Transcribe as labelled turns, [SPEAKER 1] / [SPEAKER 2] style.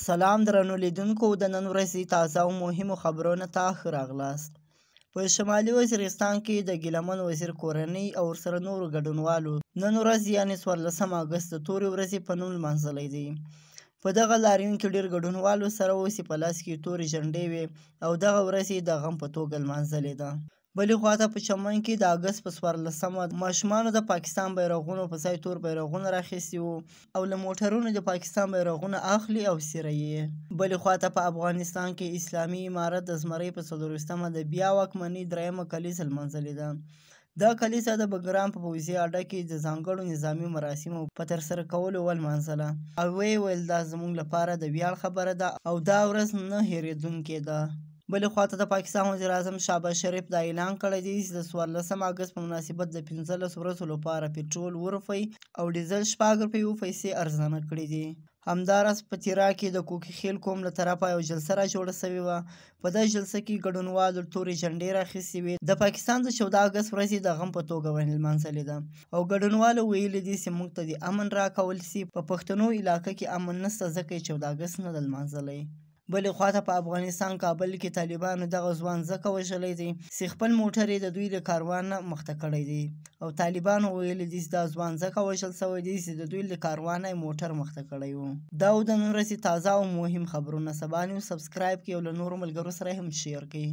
[SPEAKER 1] سلام درنو لیدونکو د نن ورځې تازه او مهمو خبرونو ته ښه راغلاست. په شمالي وزیرستان کې د ګیلمن وزیر کورنۍ او ورسره نورو ګډونوالو نن ورځ یعنې 14 اګست د تورې ورځې په نوم لمانځلی دی. په دغه لاریون کې ډېر ګډونوالو سره اوس په لاس کې تورې جنډې وې او دغه ورځ یې د غم په توګه لمانځلې ده. بلې خواته په چمن کې د اګست په 14مه ماشومانو د پاکستان بیرغونو په ځای تور بیرغونه راخیستي وو او له موټرونو د پاکستان بیرغونه اخلي او څیره یې. بلې خواته په افغانستان کې اسلامي امارت د زمرۍ په 14مه د بیا واکمنۍ درېیمه کلیزه لمانځلې ده. دا کلیزه د بګرام په پوځي اډه کې د ځانګړو نظامي مراسمو په ترسره کولو ولمانځله او ویې ویل دا زموږ لپاره د ویاړ خبره ده او دا ورځ نه هېرېدونکې ده. بلې خواته د پاکستان وزیر اعظم شهباز شریف دا اعلان کړی دی چې د 14 اګست په مناسبت د 15 ورځو لپاره پټرول 2 روپۍ او ډیزل 6 روپۍ پیسې ارزانه کړي دي. همداراز په تیرا کې د کوکي خیل قوم له طرفه یو جلسه را جوړه شوې وه. په دې جلسه کې ګډونوالو تورې جنډې راخیستې وې. د پاکستان د 14 اګست ورځ د غم په توګه ولمانځلې ده او ګډونوالو ویلي دي چې موږ ته د امن راکول شي. په پښتنو علاقه کې امن نشته ځکه یې 14 اګست نه ده لمانځلی. بلې خواته په افغانستان کابل کې طالبانو دغه ځوان ځکه وژلی دی چې خپل موټر یې د دوی له کاروان نه مخته کړی دی او طالبانو ویلي دي چې دا ځوان ځکه وژل شوی دی چې د دوی له کاروان نه موټر مخته کړی و. دا و د نن ورځې تازه او مهم خبرونه. سبا نیوز سبسکرایب کړئ او له نورو ملګرو سره هم شیر کړئ.